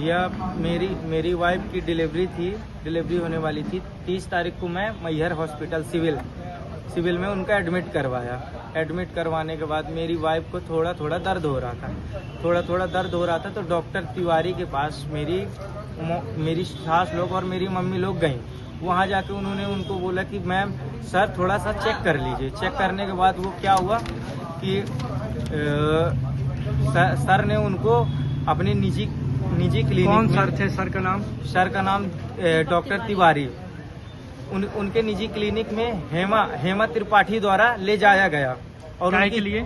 भैया मेरी वाइफ की डिलीवरी होने वाली थी। 30 तारीख को मैं मैहर हॉस्पिटल सिविल में उनका एडमिट करवाया। एडमिट करवाने के बाद मेरी वाइफ को थोड़ा थोड़ा दर्द हो रहा था तो डॉक्टर तिवारी के पास मेरी सास लोग और मेरी मम्मी लोग गई। वहाँ जाके उन्होंने उनको बोला कि मैम सर थोड़ा सा चेक कर लीजिए। चेक करने के बाद वो क्या हुआ कि सर ने उनको अपने निजी क्लिनिक। कौन सर थे? सर का नाम डॉक्टर तिवारी। उनके निजी क्लिनिक में हेमा त्रिपाठी द्वारा ले जाया गया और उनके लिए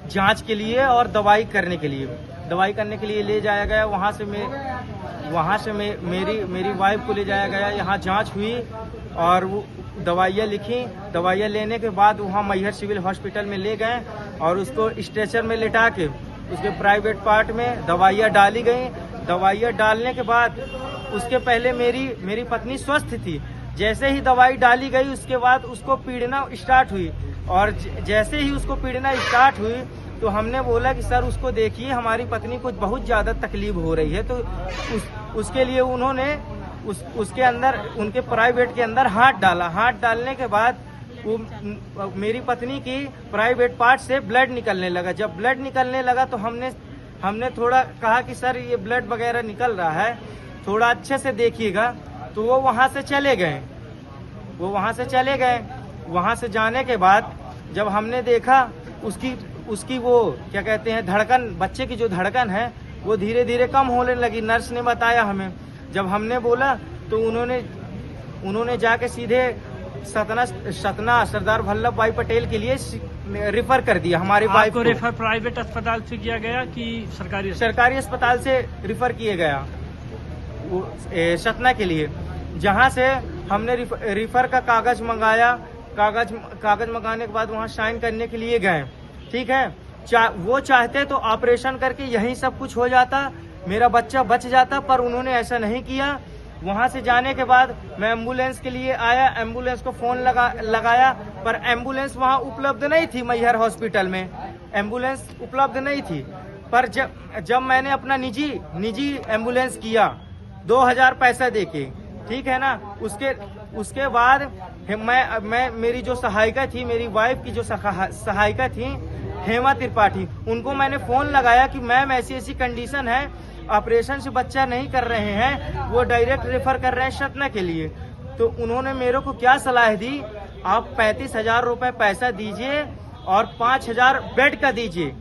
जांच के लिए और दवाई करने के लिए ले जाया गया। वहाँ से मेरी वाइफ को ले जाया गया। यहाँ जांच हुई और वो दवाइयाँ लिखी। दवाइयाँ लेने के बाद वहाँ मैहर सिविल हॉस्पिटल में ले गए और उसको स्ट्रेचर में लिटा के उसके प्राइवेट पार्ट में दवाइयाँ डाली गई। दवाइयाँ डालने के बाद उसके पहले मेरी पत्नी स्वस्थ थी। जैसे ही दवाई डाली गई उसके बाद उसको पीड़ना स्टार्ट हुई और जैसे ही उसको पीड़ना स्टार्ट हुई तो हमने बोला कि सर उसको देखिए, हमारी पत्नी को बहुत ज़्यादा तकलीफ हो रही है। तो उसके लिए उन्होंने उसके अंदर उनके प्राइवेट के अंदर हाथ डाला। हाथ डालने के बाद वो मेरी पत्नी की प्राइवेट पार्ट से ब्लड निकलने लगा। जब ब्लड निकलने लगा तो हमने थोड़ा कहा कि सर ये ब्लड वगैरह निकल रहा है, थोड़ा अच्छे से देखिएगा। तो वो वहाँ से चले गए। वहाँ से जाने के बाद जब हमने देखा उसकी वो क्या कहते हैं धड़कन, बच्चे की जो धड़कन है वो धीरे धीरे कम होने लगी। नर्स ने बताया हमें। जब हमने बोला तो उन्होंने जाके सीधे सतना सरदार वल्लभ भाई पटेल के लिए रिफर कर दिया। हमारी वाइफ को रेफर प्राइवेट अस्पताल से किया गया कि सरकारी अस्पताल से रिफर किए गया सतना के लिए, जहां से हमने रिफर का कागज मंगाया। कागज मंगाने के बाद वहां साइन करने के लिए गए। ठीक है, वो चाहते तो ऑपरेशन करके यही सब कुछ हो जाता, मेरा बच्चा बच जाता, पर उन्होंने ऐसा नहीं किया। वहां से जाने के बाद मैं एम्बुलेंस के लिए आया। एम्बुलेंस को फोन लगाया पर एम्बुलेंस वहां उपलब्ध नहीं थी। मैहर हॉस्पिटल में एम्बुलेंस उपलब्ध नहीं थी। पर जब मैंने अपना निजी एम्बुलेंस किया 2000 पैसा देके, ठीक है ना, उसके बाद मैं मेरी जो सहायिका थी, मेरी वाइफ की जो सहायिका थी हेमा त्रिपाठी, उनको मैंने फोन लगाया कि मैम ऐसी कंडीशन है, ऑपरेशन से बच्चा नहीं कर रहे हैं, वो डायरेक्ट रेफर कर रहे हैं सतना के लिए। तो उन्होंने मेरे को क्या सलाह दी, आप 35,000 रुपए पैसा दीजिए और 5,000 बेड का दीजिए,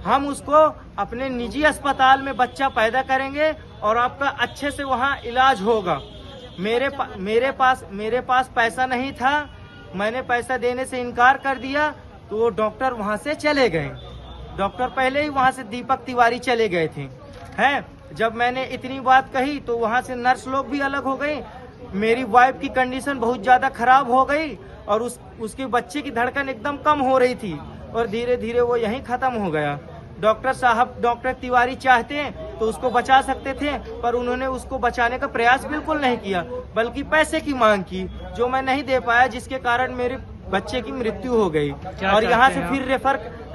हम उसको अपने निजी अस्पताल में बच्चा पैदा करेंगे और आपका अच्छे से वहाँ इलाज होगा। मेरे पास पैसा नहीं था, मैंने पैसा देने से इनकार कर दिया। तो वो डॉक्टर वहाँ से चले गए। डॉक्टर पहले ही वहाँ से दीपक तिवारी चले गए थे। हैं, जब मैंने इतनी बात कही तो वहाँ से नर्स लोग भी अलग हो गई। मेरी वाइफ की कंडीशन बहुत ज़्यादा खराब हो गई और उसके बच्चे की धड़कन एकदम कम हो रही थी और धीरे धीरे वो यहीं ख़त्म हो गया। डॉक्टर तिवारी चाहते हैं तो उसको बचा सकते थे, पर उन्होंने उसको बचाने का प्रयास बिल्कुल नहीं किया, बल्कि पैसे की मांग की, जो मैं नहीं दे पाया, जिसके कारण मेरे बच्चे की मृत्यु हो गई। और यहाँ से फिर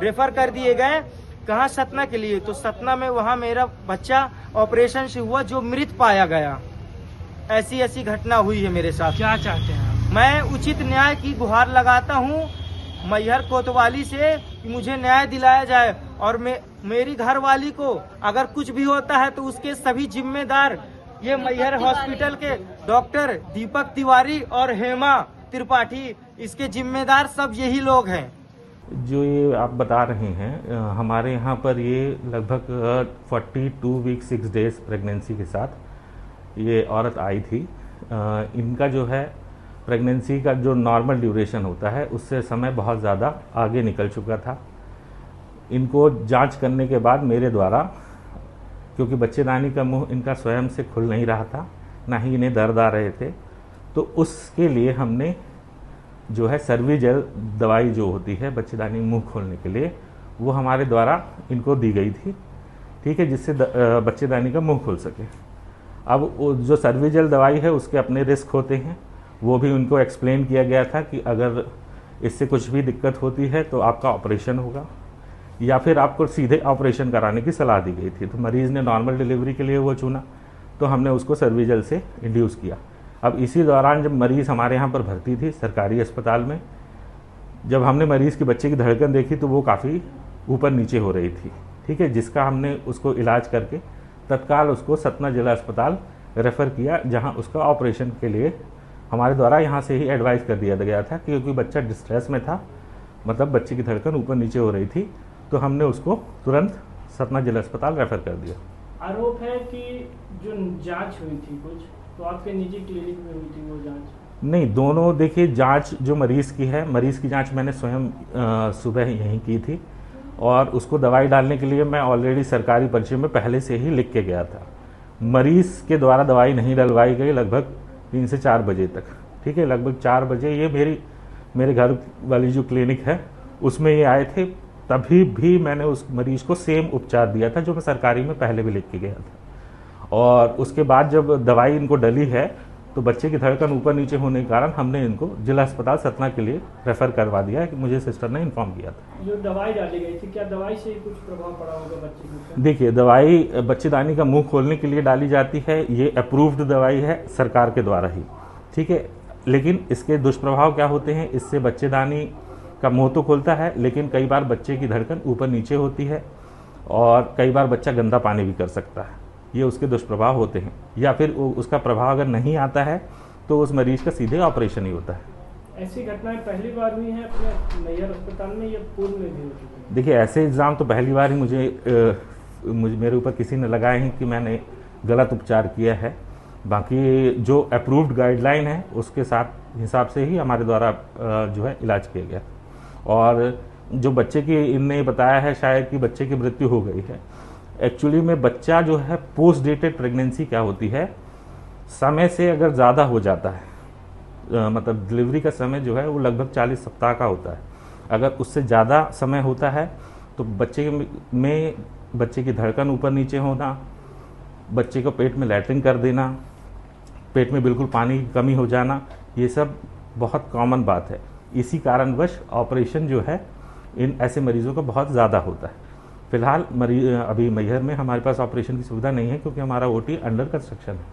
रेफर कर दिए गए कहाँ, सतना के लिए। तो सतना में वहाँ मेरा बच्चा ऑपरेशन से हुआ जो मृत पाया गया। ऐसी घटना हुई है मेरे साथ। क्या चाहते हैं? मैं उचित न्याय की गुहार लगाता हूँ मैहर कोतवाली से कि मुझे न्याय दिलाया जाए और मेरी घरवाली को अगर कुछ भी होता है तो उसके सभी जिम्मेदार ये मैहर हॉस्पिटल के डॉक्टर दीपक तिवारी और हेमा त्रिपाठी, इसके जिम्मेदार सब यही लोग हैं। जो ये आप बता रहे हैं, हमारे यहाँ पर ये लगभग 42 वीक 6 डेज प्रेगनेंसी के साथ ये औरत आई थी। इनका जो है प्रेगनेंसी का जो नॉर्मल ड्यूरेशन होता है उससे समय बहुत ज़्यादा आगे निकल चुका था। इनको जांच करने के बाद मेरे द्वारा, क्योंकि बच्चेदानी का मुंह इनका स्वयं से खुल नहीं रहा था, ना ही इन्हें दर्द आ रहे थे, तो उसके लिए हमने जो है सर्विजेल दवाई जो होती है बच्चेदानी मुंह खोलने के लिए, वो हमारे द्वारा इनको दी गई थी, ठीक है, जिससे बच्चेदानी का मुंह खुल सके। अब जो सर्विजेल दवाई है उसके अपने रिस्क होते हैं, वो भी उनको एक्सप्लेन किया गया था कि अगर इससे कुछ भी दिक्कत होती है तो आपका ऑपरेशन होगा या फिर आपको सीधे ऑपरेशन कराने की सलाह दी गई थी। तो मरीज़ ने नॉर्मल डिलीवरी के लिए वो चुना। तो हमने उसको सर्विजल से इंड्यूस किया। अब इसी दौरान जब मरीज़ हमारे यहाँ पर भर्ती थी सरकारी अस्पताल में, जब हमने मरीज़ के बच्चे की धड़कन देखी तो वो काफ़ी ऊपर नीचे हो रही थी, ठीक है, जिसका हमने उसको इलाज करके तत्काल उसको सतना जिला अस्पताल रेफ़र किया, जहाँ उसका ऑपरेशन के लिए हमारे द्वारा यहाँ से ही एडवाइस कर दिया गया था, क्योंकि बच्चा डिस्ट्रेस में था, मतलब बच्चे की धड़कन ऊपर नीचे हो रही थी, तो हमने उसको तुरंत सतना जिला अस्पताल रेफ़र कर दिया। आरोप है कि जो जांच हुई थी कुछ, तो आपके निजी क्लिनिक में हुई थी वो जांच? नहीं, दोनों देखिए, जांच जो मरीज़ की है, मरीज़ की जांच मैंने स्वयं सुबह यहीं की थी, और उसको दवाई डालने के लिए मैं ऑलरेडी सरकारी पर्चे में पहले से ही लिख के गया था। मरीज़ के द्वारा दवाई नहीं डलवाई गई लगभग 3 से 4 बजे तक, ठीक है, लगभग 4 बजे ये मेरे घर वाली जो क्लिनिक है उसमें ये आए थे, तभी भी मैंने उस मरीज़ को सेम उपचार दिया था जो मैं सरकारी में पहले भी लिख के गया था। और उसके बाद जब दवाई इनको डली है तो बच्चे की धड़कन ऊपर नीचे होने के कारण हमने इनको जिला अस्पताल सतना के लिए रेफ़र करवा दिया है, कि मुझे सिस्टर ने इन्फॉर्म किया था। जो दवाई डाली गई थी, क्या दवाई से कुछ प्रभाव पड़ा होगा बच्चे के ऊपर? देखिए, दवाई बच्चेदानी का मुंह खोलने के लिए डाली जाती है, ये अप्रूव्ड दवाई है सरकार के द्वारा ही, ठीक है, लेकिन इसके दुष्प्रभाव क्या होते हैं, इससे बच्चेदानी का मुंह तो खुलता है, लेकिन कई बार बच्चे की धड़कन ऊपर नीचे होती है, और कई बार बच्चा गंदा पानी भी कर सकता है, ये उसके दुष्प्रभाव होते हैं। या फिर उसका प्रभाव अगर नहीं आता है तो उस मरीज का सीधे ऑपरेशन ही होता है। ऐसी घटनाएं पहली बार हुई हैं अपने मैहर अस्पताल में या पूर्व में भी हो चुकी हैं? देखिए, ऐसे इल्ज़ाम तो पहली बार ही मेरे ऊपर किसी ने लगाए हैं कि मैंने गलत उपचार किया है। बाकी जो अप्रूव्ड गाइडलाइन है उसके साथ हिसाब से ही हमारे द्वारा जो है इलाज किया गया। और जो बच्चे की इनने बताया है शायद कि बच्चे की मृत्यु हो गई है, एक्चुअली में बच्चा जो है पोस्ट डेटेड प्रेगनेंसी क्या होती है, समय से अगर ज़्यादा हो जाता है, मतलब डिलीवरी का समय जो है वो लगभग 40 सप्ताह का होता है, अगर उससे ज़्यादा समय होता है तो बच्चे की धड़कन ऊपर नीचे होना, बच्चे को पेट में लैट्रिन कर देना, पेट में बिल्कुल पानी की कमी हो जाना, ये सब बहुत कॉमन बात है। इसी कारणवश ऑपरेशन जो है इन ऐसे मरीजों का बहुत ज़्यादा होता है। फिलहाल अभी मैहर में हमारे पास ऑपरेशन की सुविधा नहीं है, क्योंकि हमारा ओटी अंडर कंस्ट्रक्शन है।